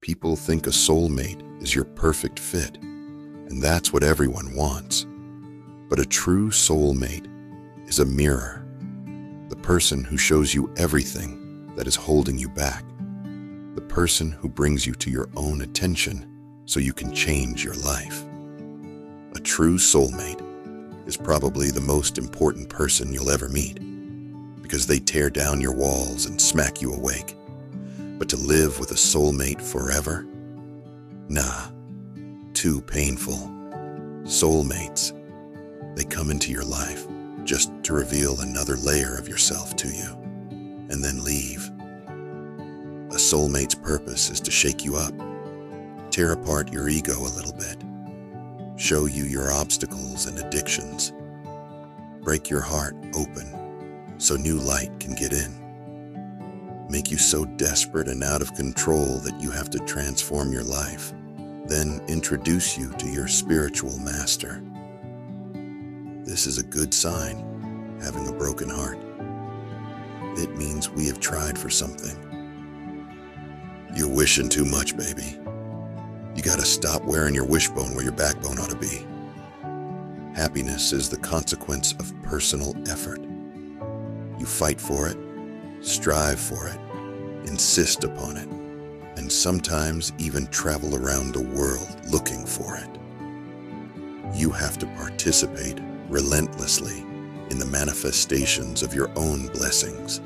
People think a soulmate is your perfect fit, and that's what everyone wants. But a true soulmate is a mirror, the person who shows you everything that is holding you back, the person who brings you to your own attention so you can change your life. A true soulmate is probably the most important person you'll ever meet, because they tear down your walls and smack you awake. But to live with a soulmate forever? Nah, too painful. Soulmates, they come into your life just to reveal another layer of yourself to you, and then leave. A soulmate's purpose is to shake you up, tear apart your ego a little bit, show you your obstacles and addictions, break your heart open so new light can get in, make you so desperate and out of control that you have to transform your life, then introduce you to your spiritual master. This is a good sign, having a broken heart. It means we have tried for something. You're wishing too much, baby. You gotta stop wearing your wishbone where your backbone ought to be. Happiness is the consequence of personal effort. You fight for it, strive for it, insist upon it, and sometimes even travel around the world looking for it. You have to participate relentlessly in the manifestations of your own blessings.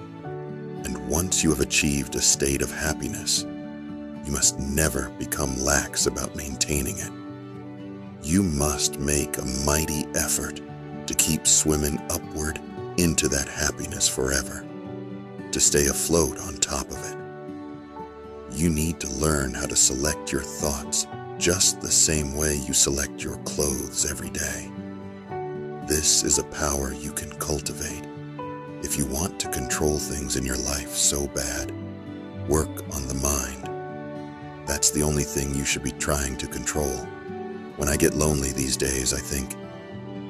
And once you have achieved a state of happiness, you must never become lax about maintaining it. You must make a mighty effort to keep swimming upward into that happiness forever, to stay afloat on top of it. You need to learn how to select your thoughts just the same way you select your clothes every day. This is a power you can cultivate. If you want to control things in your life so bad, work on the mind. That's the only thing you should be trying to control. When I get lonely these days, I think,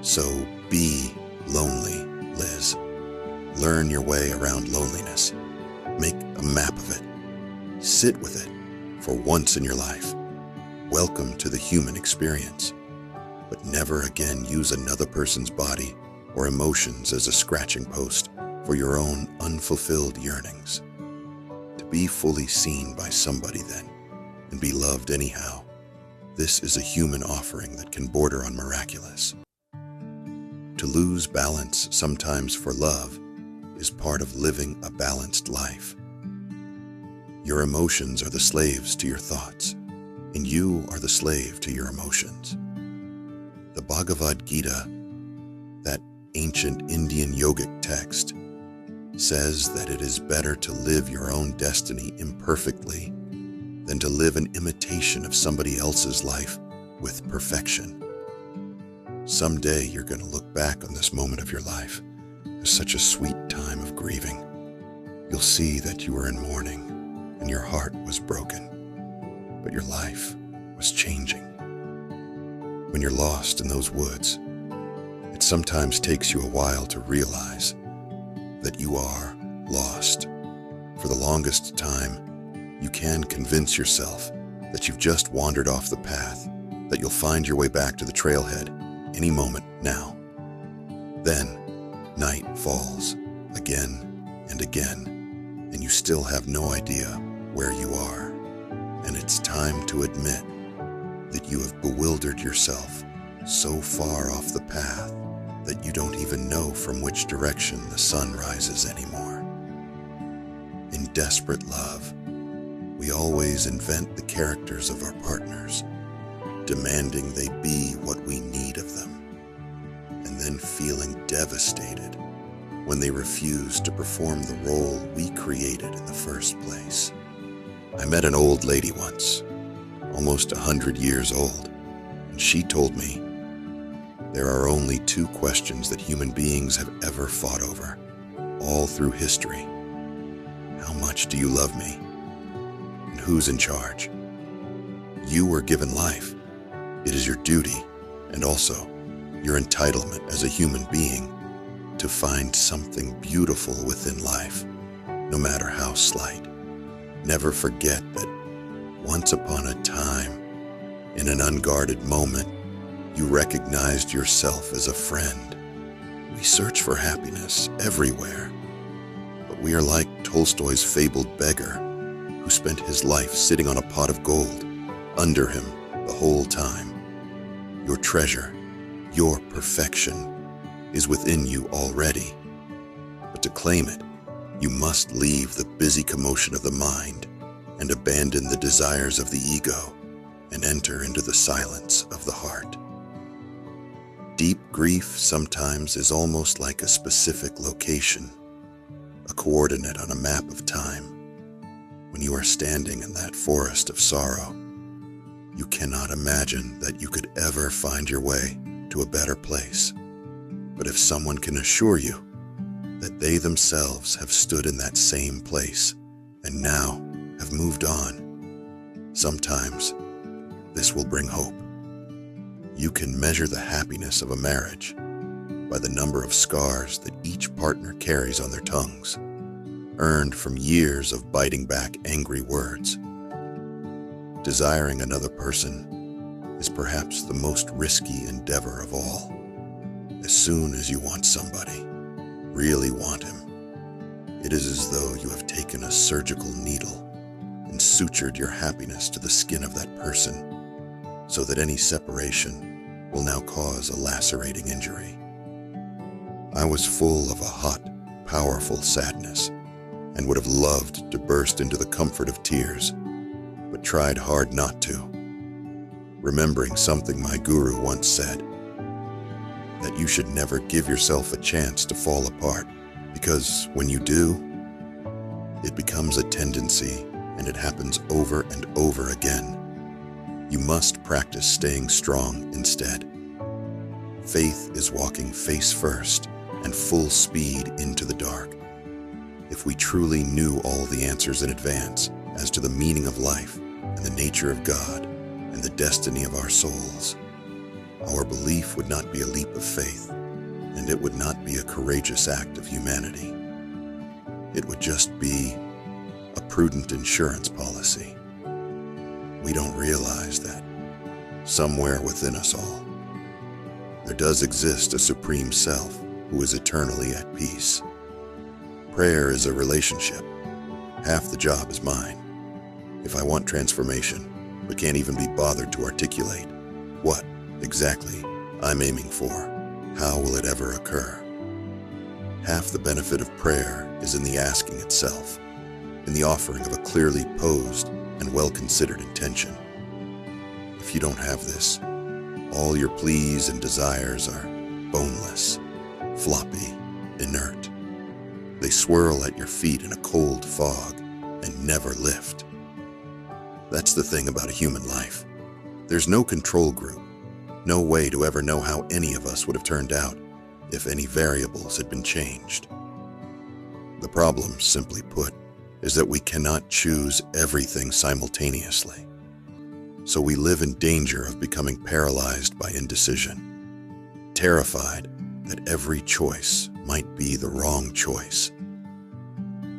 so be lonely, Liz. Learn your way around loneliness. Make a map of it. Sit with it for once in your life. Welcome to the human experience. But never again use another person's body or emotions as a scratching post for your own unfulfilled yearnings. To be fully seen by somebody then, and be loved anyhow, this is a human offering that can border on miraculous. To lose balance sometimes for love is part of living a balanced life. Your emotions are the slaves to your thoughts, and you are the slave to your emotions. The Bhagavad Gita, that ancient Indian yogic text, says that it is better to live your own destiny imperfectly than to live an imitation of somebody else's life with perfection. Someday you're going to look back on this moment of your life as such a sweet time of grieving. You'll see that you were in mourning and your heart was broken, but your life was changing. When you're lost in those woods, it sometimes takes you a while to realize that you are lost. For the longest time, you can convince yourself that you've just wandered off the path, that you'll find your way back to the trailhead any moment now. Then, night falls again and again, and you still have no idea where you are. And it's time to admit that you have bewildered yourself so far off the path that you don't even know from which direction the sun rises anymore. In desperate love, we always invent the characters of our partners, demanding they be what we need of them, and then feeling devastated when they refuse to perform the role we created in the first place. I met an old lady once, almost 100 years old, and she told me, there are only two questions that human beings have ever fought over, all through history. How much do you love me? And who's in charge? You were given life. It is your duty, and also your entitlement as a human being, to find something beautiful within life, no matter how slight. Never forget that Once upon a time, in an unguarded moment, you recognized yourself as a friend. We search for happiness everywhere, but we are like Tolstoy's fabled beggar who spent his life sitting on a pot of gold under him the whole time. Your treasure, your perfection, is within you already. But to claim it, you must leave the busy commotion of the mind and abandon the desires of the ego and enter into the silence of the heart. Deep grief sometimes is almost like a specific location, a coordinate on a map of time. When you are standing in that forest of sorrow, you cannot imagine that you could ever find your way to a better place. But if someone can assure you that they themselves have stood in that same place and now have moved on, sometimes this will bring hope. You can measure the happiness of a marriage by the number of scars that each partner carries on their tongues, earned from years of biting back angry words. Desiring another person is perhaps the most risky endeavor of all. As soon as you want somebody, really want him, it is as though you have taken a surgical needle and sutured your happiness to the skin of that person, so that any separation will now cause a lacerating injury. I was full of a hot, powerful sadness, and would have loved to burst into the comfort of tears, but tried hard not to, remembering something my guru once said, that you should never give yourself a chance to fall apart, because when you do, it becomes a tendency and it happens over and over again. You must practice staying strong instead. Faith is walking face first and full speed into the dark. If we truly knew all the answers in advance as to the meaning of life and the nature of God and the destiny of our souls, our belief would not be a leap of faith, and it would not be a courageous act of humanity. It would just be a prudent insurance policy. We don't realize that somewhere within us all, there does exist a supreme self who is eternally at peace. Prayer is a relationship. Half the job is mine. If I want transformation, but can't even be bothered to articulate what exactly I'm aiming for, how will it ever occur? Half the benefit of prayer is in the asking itself, in the offering of a clearly posed and well-considered intention. If you don't have this, all your pleas and desires are boneless, floppy, inert. They swirl at your feet in a cold fog and never lift. That's the thing about a human life. There's no control group, no way to ever know how any of us would have turned out if any variables had been changed. The problem, simply put, is that we cannot choose everything simultaneously. So we live in danger of becoming paralyzed by indecision, terrified that every choice might be the wrong choice.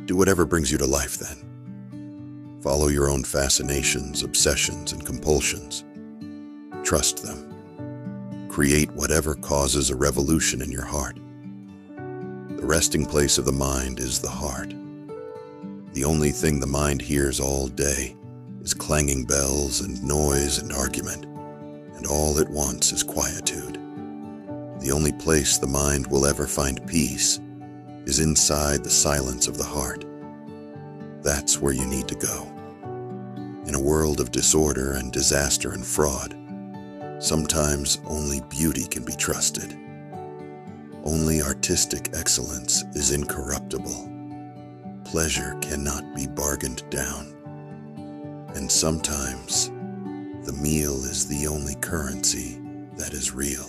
Do whatever brings you to life then. Follow your own fascinations, obsessions, and compulsions. Trust them. Create whatever causes a revolution in your heart. The resting place of the mind is the heart. The only thing the mind hears all day is clanging bells and noise and argument, and all it wants is quietude. The only place the mind will ever find peace is inside the silence of the heart. That's where you need to go. In a world of disorder and disaster and fraud, sometimes only beauty can be trusted. Only artistic excellence is incorruptible. Pleasure cannot be bargained down. And sometimes, the meal is the only currency that is real.